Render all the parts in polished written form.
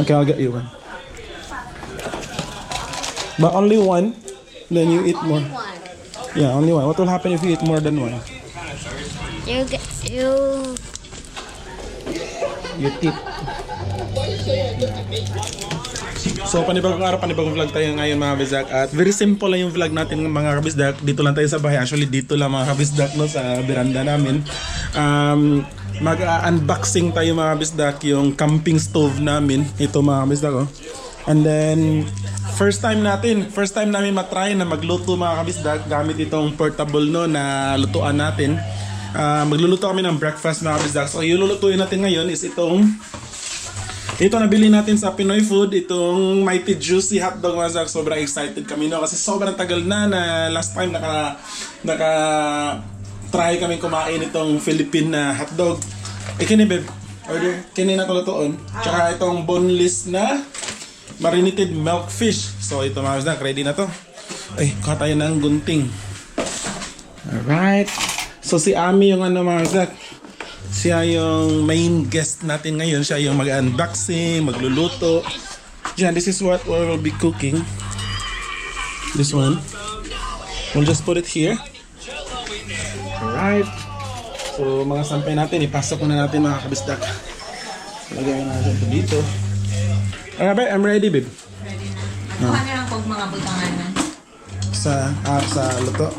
Okay, I'll get you one. But only one, then you eat more. One. Yeah, only one. What will happen if you eat more than one? You You eat. So panibagong araw, panibagong vlog tayo ngayon mga kabisdak. At very simple lang yung vlog natin mga kabisdak. Dito lang tayo sa bahay. Actually dito lang mga kabisdak, no, sa veranda namin. Mag-unboxing tayo mga kabisdak yung camping stove namin. Ito mga kabisdak, oh. And then first time namin matry na magluto mga kabisdak gamit itong portable, no, na lutuan natin. Magluluto kami ng breakfast mga kabisdak. So yung lulutuin natin ngayon is ito nabili natin sa Pinoy Food, itong Mighty Juicy Hotdog mga kabisdak. Sobrang excited kami, no, kasi sobrang tagal na last time naka try kami kumain itong Philippine na hotdog. Kini babe, order kini na lutuon. Tsaka itong boneless na marinated milk fish. So ito mga kabisdak, ready na to. Ay, kuha tayo ng gunting. Alright. So si Ami yung mga kabisdak, siya yung main guest natin ngayon. Siya yung mag-unboxing, magluluto. Diyan, this is what we will be cooking. This one. We'll just put it here. Alright. So mga sampay natin, ipasok na natin mga kabisdak. Lagay natin ito dito. Alright, babe, I'm ready, babe. Ready na. Kuha na lang kung mga butangan na. Sa luto.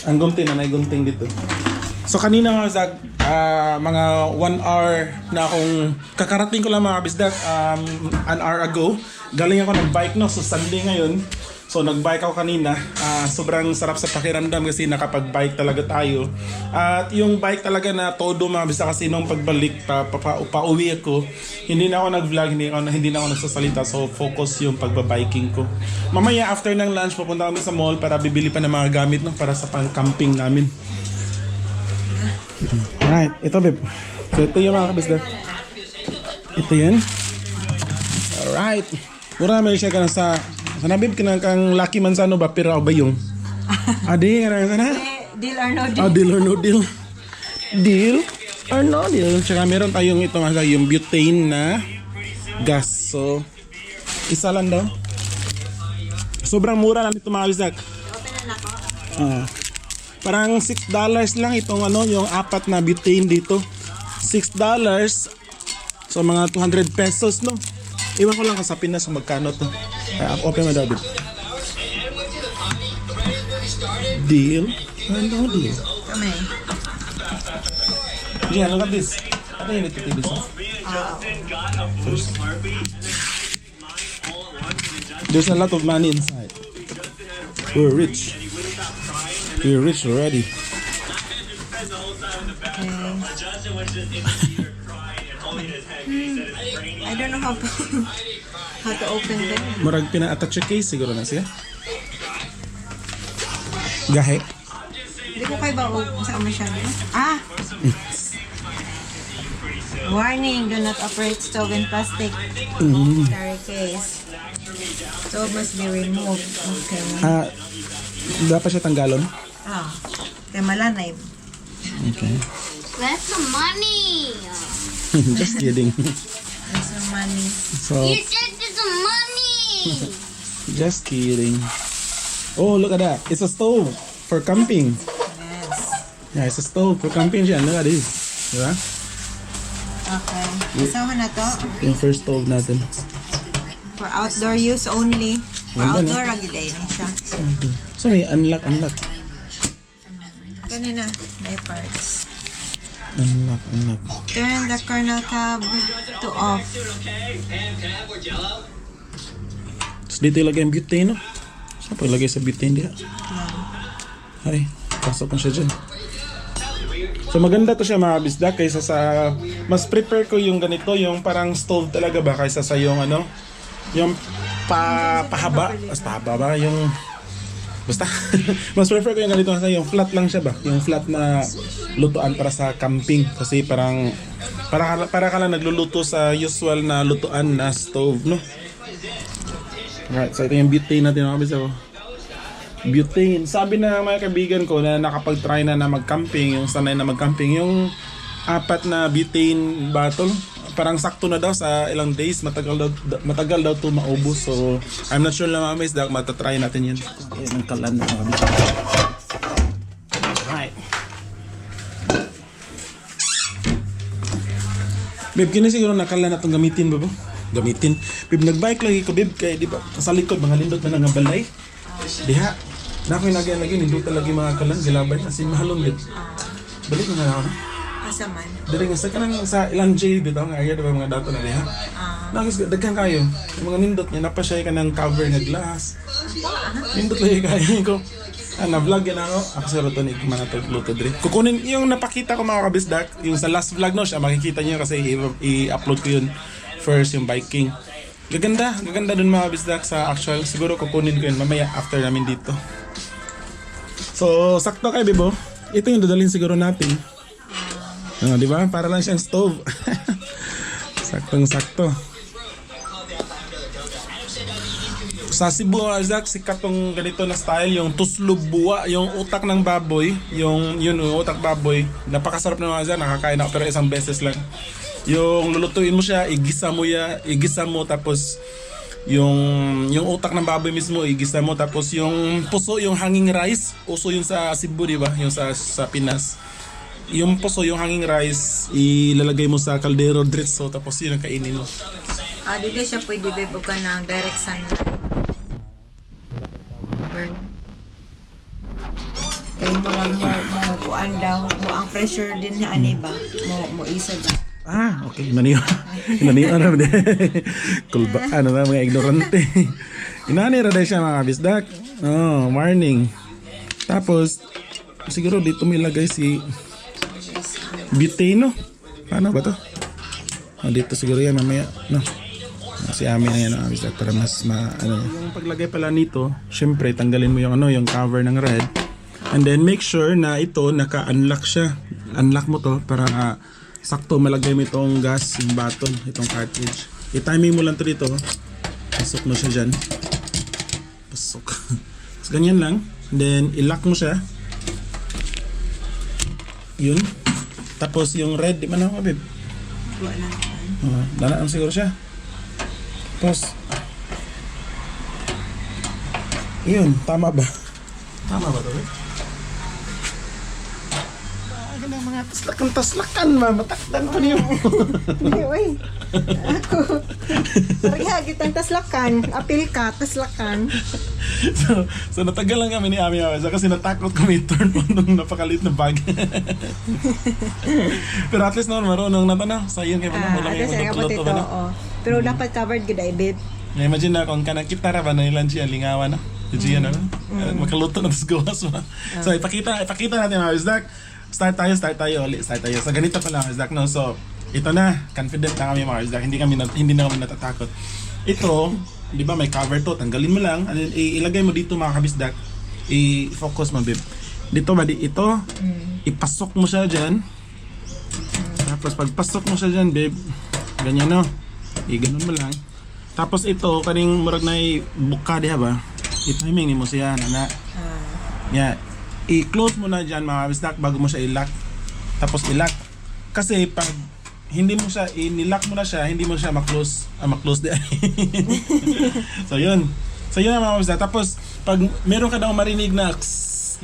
Ang gunting na may gunting dito. So kanina mga kabisdak, mga 1 hour na akong kakarating ko lang mga kabisdak, an hour ago. Galing ako nag-bike, no, so Sunday ngayon. So nag-bike ako kanina. Sobrang sarap sa pakiramdam kasi nakapag-bike talaga tayo. At yung bike talaga na todo mga kabisdak, kasi nung pagbalik pauwi ako, hindi na ako nag-vlog, hindi na ako nagsasalita. So focus yung pagbabiking ko. Mamaya after ng lunch pupunta kami sa mall para bibili pa ng mga gamit, no, para sa pang-camping namin. Alright, ito babe. So ito yung mga kabisdak. Ito yan. Alright. Mura naman siya ka na sa babe, kang Lucky Manzano ba? Pero ba yung? Adi, ano na? Deal or no deal? Oh, deal or no deal. Deal or no deal. Tsaka meron tayong ito mga yung butane na gas. So, isa lang daw. Sobrang mura lang ito mga kabisdak. Parang $6 lang itong yung apat na butane dito. $6. So mga 200 pesos, no? Iwan ko lang sa Pinas kung magkano to. Open mo daw, babe. Deal? Ano deal? Kamay. Yeah, look at this. Ano yun ito, TV? First. There's a lot of money inside. We're rich. We're rich already. I don't know how to open them. Murag pina-attach yung case siguro na siya. Gahe. Hindi ko kayo ba sa masyado? Warning, do not operate stove in plastic. Carry case. Stove must be removed. Okay. Dapat siya tanggalon? Kaya malanay. Okay. That's some money. Just kidding. There's some money. So, You said there's some money. just kidding. Oh, look at that. It's a stove for camping. Yes. Yeah, it's a stove for camping siya. Look at this. Diba? Okay. Kasama na to. Yung first stove natin. For outdoor use only. For Ganda, no? outdoor, agilay lang siya. So, may unlock. Kanina, may parts. Unlock. Turn the kernel tab to off. Tapos dito ilagay ang butane, no? So, paglagay sa butane diha. Ay, pasok na siya dyan. So, maganda to siya mga kabisdak kaysa sa... Mas prepare ko yung ganito, yung parang stove talaga ba, kaysa sa yung yung pahaba. Mas pahaba ba? Yung... Basta, mas prefer ko yung ganito kasi yung flat lang siya ba? Yung flat na lutuan para sa camping. Kasi parang, para ka lang nagluluto sa usual na lutuan na stove, no? Alright, so ito yung butane natin mga kabisdak. Butane. Sabi na mga kaibigan ko na nakapag-try na mag-camping, yung sanay na mag-camping, yung 4 na butane bottle, parang sakto na daw sa ilang days, matagal daw to maubos. So, I'm not sure lang mga guys, matatry natin yun. Ayan ang kalan na kami. Alright. Babe, kina siguro nakalan na itong gamitin ba ba? Gamitin. Babe, nag-bike lagi ko, babe, kaya di ba, sa likod, mga lindot na nga balay. Diha, na ako'y lagi, nindot talaga mga kalan, gilabay, as in mahalong babe. Balik na nga ako na. Asa man? Dari nga sa kanang sa ilang jail bitaw nga area diba mga dato na diha. Nagis daghan kayo. Yung mga nindot niya napa siya kanang cover nga glass. Nindot lagi kayo ko. Na vlog yan ako. Ako sa roton manatog luto diri. Kukunin yung napakita ko mga kabisdak, yung sa last vlog no siya makikita niyo kasi i-upload ko yun first yung biking. Gaganda dun mga kabisdak sa actual. Siguro kukunin ko yun mamaya after namin dito. So sakto kay Bibo. Ito yung dadalhin siguro natin. Di ba? Para lang siyang stove. Saktong-sakto. Sa Cebu, Isaac, sikat tong ganito na style, yung tuslub buwa, yung utak ng baboy, yung utak baboy. Napakasarap na mga Isaac, nakakain ako pero isang beses lang. Yung lulutuin mo siya, igisa mo tapos yung utak ng baboy mismo igisa mo tapos yung puso, yung hanging rice, uso yung sa Cebu, di ba? Yung sa Pinas. Yung puso, yung hanging rice, ilalagay mo sa kaldero diretso tapos yun ang kainin mo. Dito siya pwede bebo ka ng direct sunlight. Burn. Kaya mo lang mo kuan daw, mo ang pressure din na ani ba? Mo isa ba? Okay. Maniyo na ba? Kulba, ano na mga ignorante. Inani ra siya mga bisdak. Morning. Tapos, siguro dito may lagay si butane, no? Paano ba to? Dito siguro yan mamaya, no? Si Ami na yan, bisdak, para mas yung paglagay pala nito, syempre tanggalin mo yung yung cover ng red. And then make sure na ito naka-unlock siya. Unlock mo to para sakto malagay mo itong gas, yung button, itong cartridge. I-timing mo lang to dito. Pasok mo siya dyan. Pasok. So, ganyan lang. And then i-lock mo siya. Yun. Tapos yung red, di man ako, babe? Danaan siguro siya. Tapos yun, tama ba? Tama ba to, babe? Ng mga taslakan, matakdan ko niyo. Hindi, uy. Ako. Parang kitang taslakan. Apil ka, taslakan. So natagal lang kami ni Ami kasi natakot kami turn on nung napakalit na bag. Pero at least naman marunong na tanong. Sayang kayo pa naman lang yung magluto ba na. Pero dapat covered good ay, babe. Imagine na kung kanakita ra ba na ilan siya lingawan na. Diyan na. Makaluto na tas gawas ba. So ipakita natin mga bisdak. Start tayo. So ganito pala mga Isaac, no? So ito na, confident na kami mga Isaac, hindi na kami natatakot. Ito, di ba may cover to, tanggalin mo lang, and then ilagay mo dito mga kabisdak, i-focus mo babe. Dito ba, ito, ipasok mo siya dyan, tapos pagpasok mo siya dyan babe, ganyan no, ganun mo lang. Tapos ito, kaning murag na buka diha ba, i-timing mo siya, nana. Yeah. I-close mo na dyan mga bisdak bago mo siya i-lock. Tapos i-lock. Kasi pag hindi mo siya, i-lock mo na siya, hindi mo siya ma-close. Ma-close din. So yun na mga bisdak. Tapos pag meron ka daw marinig na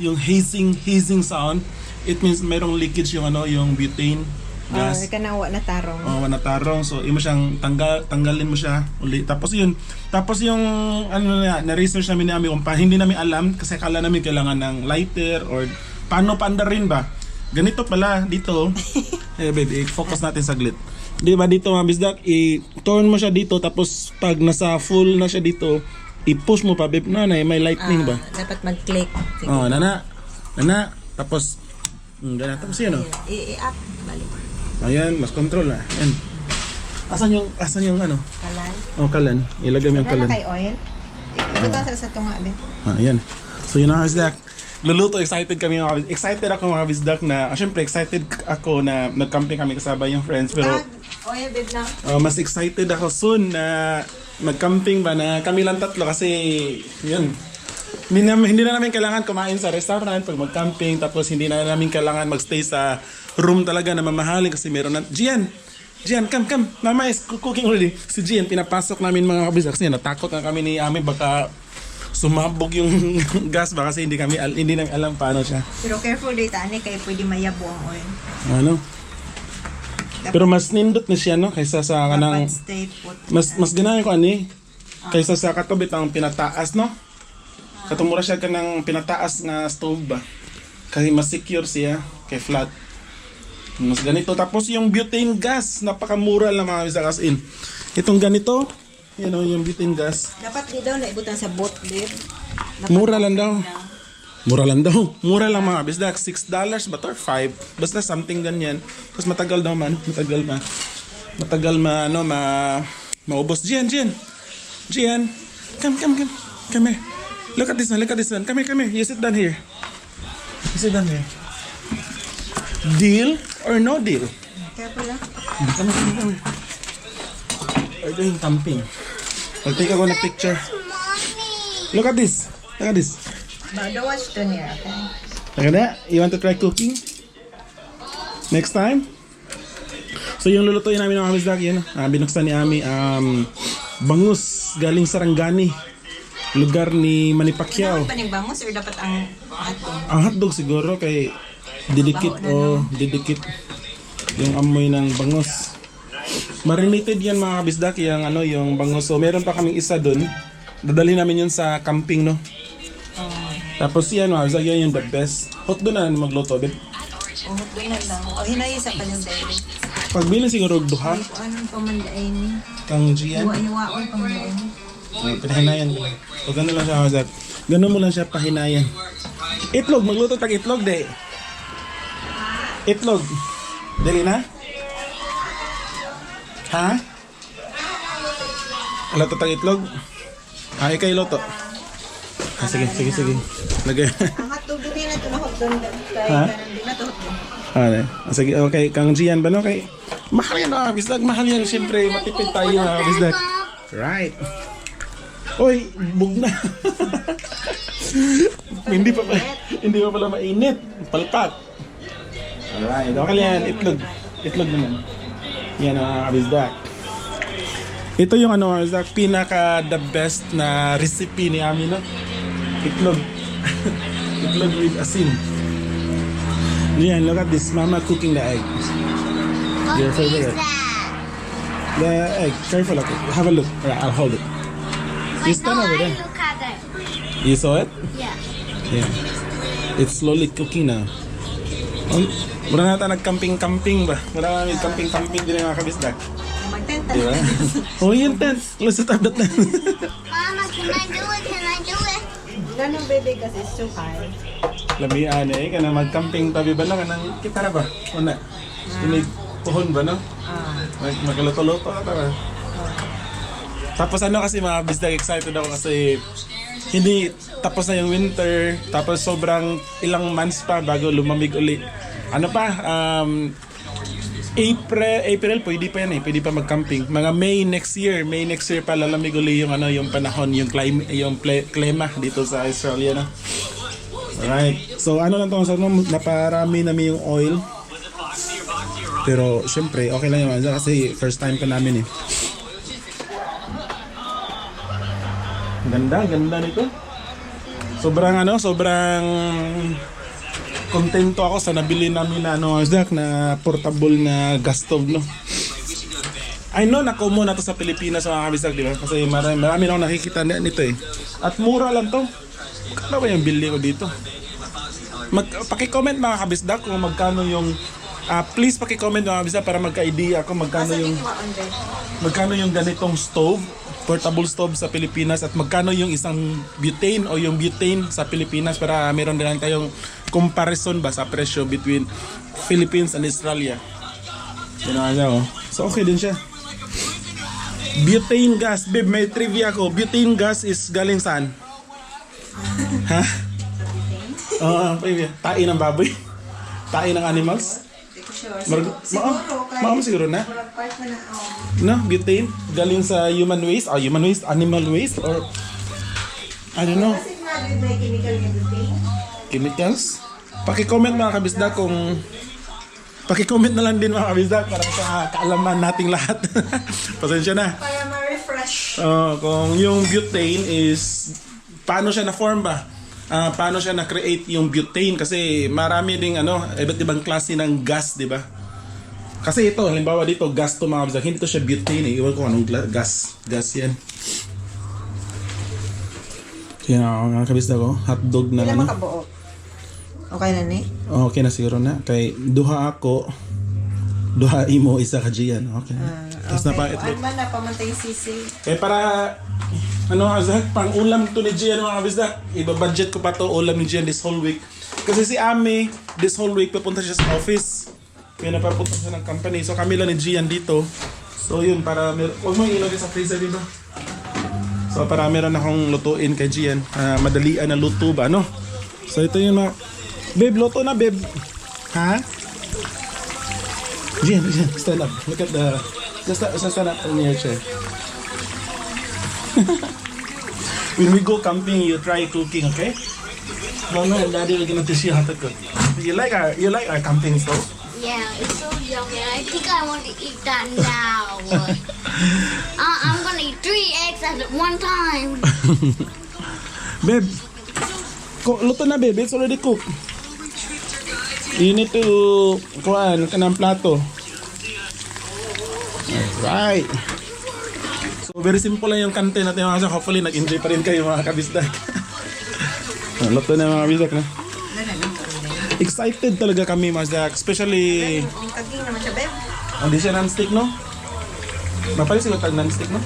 yung hissing sound, it means merong leakage yung yung butane gas. Kanawa na tarong. Na tarong. So imo siyang tanggalin mo siya uli. Tapos yung na-research namin namin kung hindi namin alam kasi kala namin kailangan ng lighter or paano paanda rin ba. Ganito pala dito. Babe, focus natin saglit. Di ba dito mga bisdak, i-turn mo siya dito tapos pag nasa full na siya dito, i-push mo pa babe. May lightning ba? Dapat mag-click. Nana. Tapos ganun. Tapos yun I-up. Balik. Ayan, mas control na. Ayan. Asan yung Kalan. Kalan. Ilagay mo yung kalan. Kay oil. Ito sa tunga din. Ayan. So yun ang bisdak. Luluto, excited kami mga bisdak. Excited ako mga bisdak na, syempre excited ako na nag-camping kami kasama yung friends. Pero oil babe na. mas excited ako soon na mag-camping ba na kami lang tatlo kasi yun. Hindi na namin kailangan kumain sa restaurant pag mag-camping, tapos hindi na namin kailangan magstay sa room talaga na mamahalin kasi meron na. Gian, come. Mama is cooking already. Si Gian, pinapasok namin mga kabisdak kasi natakot na kami ni Ami baka sumabog yung gas ba kasi hindi namin alam paano siya. Pero careful dito, ani, kaya pwede mayabo ang oil. Ano? Pero mas nindot na siya no kaysa sa kanang Dapat stay put. mas ginawa ko ani kaysa sa katubit ang pinataas no. Katumura siya kanang pinataas nga stove ba. Kasi mas secure siya kay flat. Mas ganito tapos yung butane gas napakamura lang mga bisdak as in. Itong ganito, yung butane gas. Dapat di daw naibutan sa boat lid. Mura lang daw. Mura lang mga bisdak. $6 ba or 5? Basta something ganyan. Tapos matagal daw man. Matagal maubos. Gian. Come here. Look at this one. Come here. You sit down here. Deal or no deal? Careful lang. Come here. We're doing camping. Take ako na picture. Mommy. Look at this. But don't watch to here, okay? Look at that. You want to try cooking? Next time? So yung lulutuin namin ng kabisdak yun. Binuksan ni Ami bangus galing Sarangani. Lugar ni Manny Pacquiao. Ano panibangos or dapat ang hotdog? Ang hotdog siguro kay didikit yung amoy ng bangus. Marinated yan mga kabisdak yung bangus. So meron pa kaming isa doon. Dadalhin namin yun sa camping no. Tapos yan mga kabisdak yan yung the best. Hot doon na magluto din. Hotdog na lang. O hinay sa paninday. Pagbili siguro duha Anong pamandain ni? kang Gian. Huwa-huwaon pamandain ni. Pinahinayan ko. O gano'n lang siya kabisdak. Gano'n mo lang siya pahinayan. Itlog, magluto tag itlog de. Itlog. Dali na? Ha? Luto tag itlog? Ikay luto. Sige. Lagay. Ang hotdog din na ito na hotdog. Ha? Hindi na ito hotdog. Sige, okay. Kang Gian ba no? Okay. Mahal yan mga kabisdak. Mahal yan. Siyempre, matipid tayo mga kabisdak. Right. Oy, bug na. hindi pa pala mainit. Palpak. Alright, okay yan. Itlog naman. Yan ang kabisdak. Ito yung kabisdak, pinaka the best na recipe ni Ami no? Itlog. Itlog with asin. Yan, look at this. Mama cooking the egg. Your What is favorite. that? The egg. Careful, okay. Have a look. Alright, I'll hold it. You stand over there. Look at it. You saw it? Yeah. Yeah. It's slowly cooking now. Wala na tayo nag-camping-camping ba? Wala na camping-camping din mga kabisdak. Mag-tent. Di ba? Oh, yung tent. Let's start that tent. Mama, can I do it? Ganun baby kasi it's too high. Labihan kana mag-camping tabi ba lang nang kita na ba? Una. Tinig puhon ba no? Magluto-luto na tara. Tapos kasi mga bisdak excited ako kasi hindi tapos na yung winter, tapos sobrang ilang months pa bago lumamig uli. April pwede pa yan pwede pa mag-camping. Mga May next year pa lalamig uli yung yung panahon, yung klima dito sa Australia na. Alright. So lang to, naparami namin yung oil. Pero syempre okay lang yun kasi first time pa namin Ganda nito. Sobrang kontento ako sa nabili namin na portable na gas stove no. I know na common na to sa Pilipinas mga kabisdak, di ba? Kasi marami na ako nakikita nito At mura lang to. Magkano ba yung bili ko dito? Paki-comment mga kabisdak kung magkano yung please paki-comment mga kabisdak para magka-idea ako magkano yung ganitong stove, portable stove sa Pilipinas at magkano yung isang butane o yung butane sa Pilipinas para meron din tayong comparison ba sa presyo between Philippines and Australia. So okay din siya. Butane gas, babe, may trivia ko. Butane gas is galing saan? Ha? Tae ng baboy? Tae ng animals? Siguro na? No, butane galing sa human waste, animal waste or I don't know. Kasi nga, may chemical na butane. Chemicals? Paki-comment mga kabisda kung... Paki-comment na lang din mga kabisda para sa kaalaman nating lahat. Pasensya na. Para ma-refresh. Kung yung butane is... Paano siya na-form ba? Paano siya na-create yung butane? Kasi marami ding iba't ibang klase ng gas, di ba? Kasi ito, halimbawa dito, gas to mga kabisda. Hindi to siya butane eh. Iwan ko anong gas. Gas yan. Yan ako mga kabisda ko. Hotdog na Ilan makabuo? Okay na ni? Okay na siguro na. Kay duha ako, duha imo, isa ka Gian. Okay. Tapos na pa itlog. Ano man na pamantay sisi? Kaya para, Azak, pang ulam to ni Gian mga kabisda. Iba-budget ko pa to ulam ni Gian this whole week. Kasi si Ami, this whole week papunta siya sa office. Kaya napapunta siya ng company. So kami lang ni Gian dito. So yun, para, huwag mo ilagay sa freezer dito. So para meron akong lutuin kay Gian. Madalian na luto ba, no? So ito yung mga... Babe, luto na, babe. Ha? Gian, stand up. Look at the... Just stand up in your chair. When we go camping, you try cooking, okay? Mama and Daddy are gonna teach you how to cook. You like our camping stove? Yeah, it's so yummy. I think I want to eat that now. I'm gonna eat 3 eggs at one time. Babe, luto na, babe. It's already cooked. You need to kuhaan ka ng plato. Alright. So very simple lang yung content natin mga kabisdak. Hopefully nag-enjoy pa rin kayo mga kabisdak. Luto na mga kabisdak na. Excited talaga kami mga kabisdak. Especially... Ang kaging naman siya, babe. Hindi siya non-stick, no? Mapalit sila tag non-stick, no?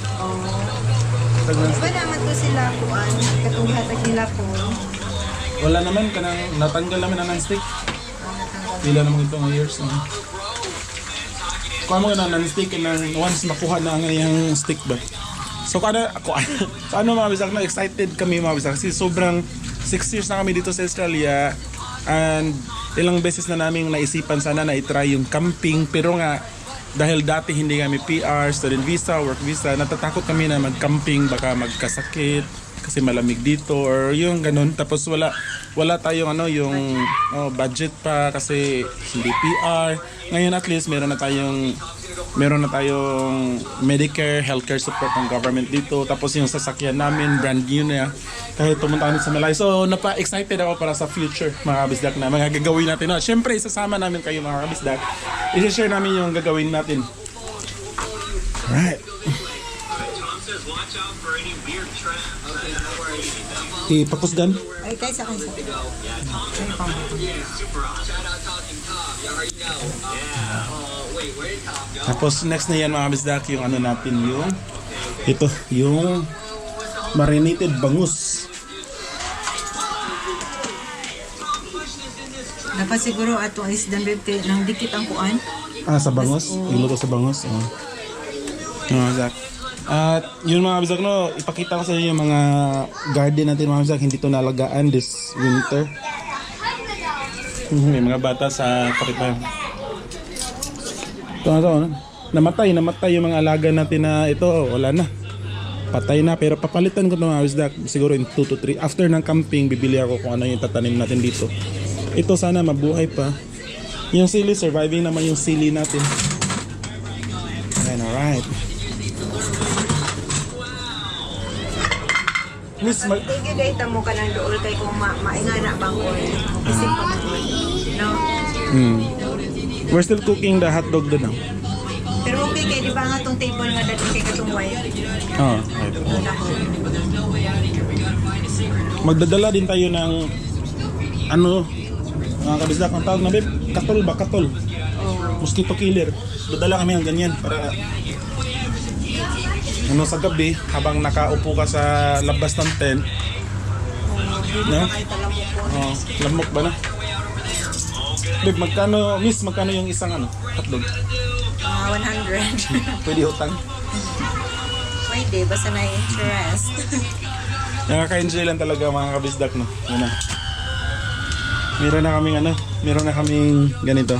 Tag non-stick. Iba naman to sila kuan. Katong hatag nila po. Wala naman, natanggal namin ang non-stick. Pila naman ito ng years. Kuha mo na non-stick and once makuha na ang yung stick ba. So ano mga bisag na excited kami mga bisag kasi sobrang 6 years na kami dito sa Australia and ilang beses na namin naisipan sana na i-try yung camping pero nga dahil dati hindi kami PR, student visa, work visa, natatakot kami na mag-camping baka magkasakit kasi malamig dito or yung ganun tapos wala tayong yung budget pa kasi hindi PR. Ngayon at least meron na tayong Medicare, healthcare support ng government dito. Tapos yung sasakyan namin brand new na kahit pumunta kami sa Malay. So napa-excited ako para sa future mga kabisdak na mga gagawin natin. Siyempre isasama namin kayo mga kabisdak. I-share namin yung gagawin natin. Alright. Ipakusgan. Ay, tayo sa kansa. Tapos next na yan mga kabisdak yung natin yung marinated bangus. Dapat siguro ato is dan babe kay nang dikit ang kuan. Sa bangus? Iluto sa bangus? Zach. At yun mga kabisdak ipakita ko sa inyo yung mga garden natin mga kabisdak. Hindi ito nalagaan this winter. May mga bata sa kapitbahay. Namatay yung mga alaga natin na ito. Wala na. Patay na. Pero papalitan ko ito mga kabisdak. Siguro in 2 to 3. After ng camping, bibili ako kung ano yung tatanim natin dito. Ito sana mabuhay pa. Yung sili, surviving naman yung sili natin. Alright. Miss, Tigil data mo ka ng dool kay kung maingana bang oil. Isip pa mo. No? We're still cooking the hot dog doon now. Pero okay kay di ba nga tong table nga dati kay katong white. Magdadala din tayo ng mga kabisdak ang tawag na babe, katol. Mosquito killer. Dadala kami ng ganyan para sa gabi habang nakaupo ka sa labas ng tent. No? Lamok ba na? Babe, magkano yung isang hotdog? 100. Pwede utang. Pwede, basta na interest. Nakaka-enjoy lang talaga mga kabisdak, no? Yun na. Meron na kaming ganito.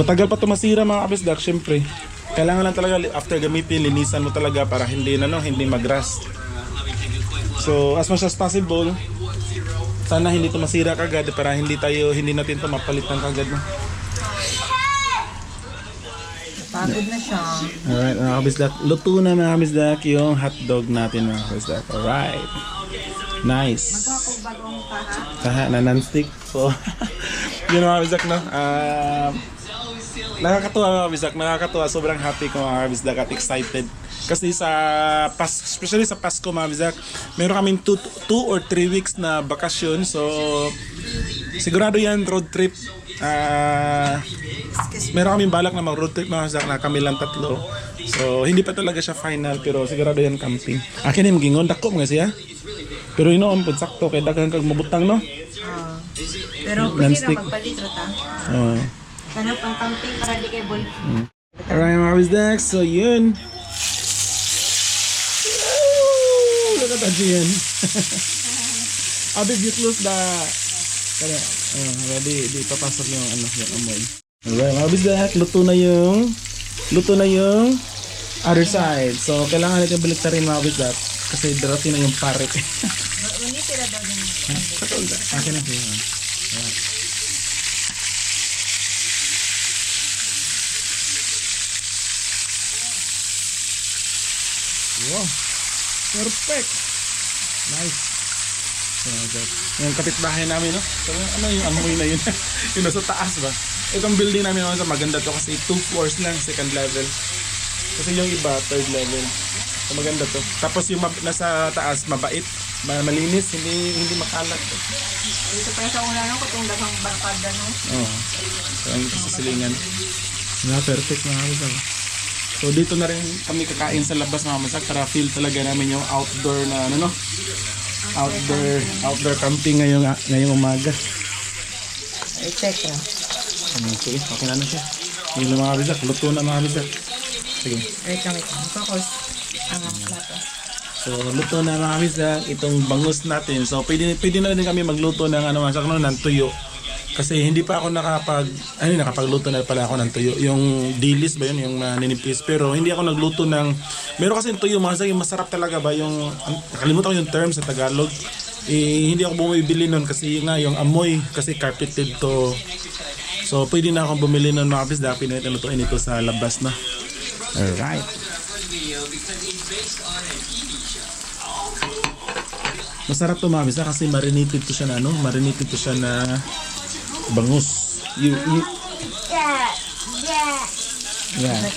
Matagal pa ito masira mga kabisdak, syempre. Kailangan lang talaga after gamitin, linisan mo talaga para hindi mag-rust. So as much as possible, sana hindi to masira kagad para hindi natin to mapalitan kagad. No? Pagod na siya. Alright mga kabisdak, luto na mga kabisdak yung hotdog natin mga kabisdak. Alright. Nice. Magkakong bagong paha. Kaha na non-stick. So, yun mga kabisdak, no? Nakakatuwa mga kabisdak, nakakatuwa. Sobrang happy ko mga kabisdak at excited. Kasi especially sa Pasko mga kabisdak, meron kaming 2 or 3 weeks na bakasyon. So, sigurado yan road trip. Meron kaming balak na mag-road trip mga kabisdak na kami lang 3. So, hindi pa talaga siya final pero sigurado yan camping. Akin yung gingon, dako mga siya. Pero inoon po, sakto, kaya dagang kag mabutang, no? Pero pwede Non-stick. na magpalitro ta. Oo. Tanong pang camping para di kay bol. Alright mga kabisdak, so yun. Look at that yun. Abib, you close the... Kaya, di papasok yung amoy. Alright mga kabisdak, luto na yung other side. So kailangan natin baliktarin mga kabisdak. Kasi darating na yung pare. Ngunit sila daw din. Akin na siya. Wow. Perfect. Nice. Yung kapitbahay namin, no? So, ano yung amoy na yun? Yung nasa taas ba? Itong building namin sa maganda to kasi 2 floors lang, second level. Kasi yung iba, third level. So, maganda to. Tapos yung nasa taas, mabait, malinis, hindi makalat. Dito pa sa una no, kung daghang barkada no. Oo. So, ang sa silingan. Perfect mga kabisdak. So dito na rin kami kakain sa labas mga kabisdak para feel talaga namin yung outdoor na ano no? Outdoor camping ngayong umaga. Etc. Okay, okay na siya. Yung mga kabisdak, luto na mga kabisdak. Sige. Wait lang. Focus. Plato. So luto na mga kabisdak, itong bangus natin. So pwede na din kami magluto ng ng tuyo. Kasi hindi pa ako nakapagluto na pala ako ng tuyo. Yung dilis ba yun, yung ninipis. Pero hindi ako nagluto ng... Meron kasi tuyo, masarap talaga ba yung... Nakalimutan ko yung term sa Tagalog. Hindi ako bumibili nun kasi yung amoy, kasi carpeted to. So pwede na akong bumili nun mga kabisdak. Pinutuin ito sa labas na. Alright. Masarap to mga kabisdak kasi marinated to siya na bangus. Yeah.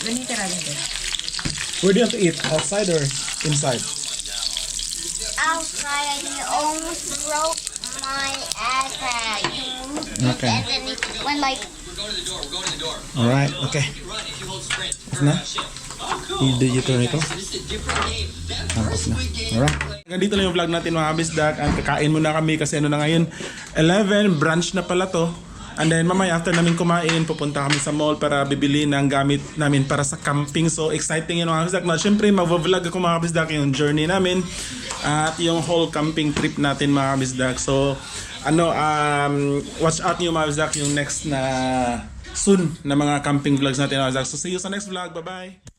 Ganito rin din. Where do you have to eat? Outside or inside? Outside, you almost broke my iPad. Okay. And then it went like... Alright, okay. Off na? I-do turn ito? Off na. Alright. Hanggang dito lang yung vlog natin mga kabisdak. Ang kakain muna kami kasi na ngayon 11, brunch na pala to. And then mamaya after namin kumain, pupunta kami sa mall para bibili ng gamit namin para sa camping. So exciting yun mga kabisdak. Na syempre mag-vlog ako mga kabisdak yung journey namin at yung whole camping trip natin mga kabisdak. So watch out nyo mga kabisdak yung next na soon na mga camping vlogs natin mga kabisdak. So see you sa next vlog. Bye bye.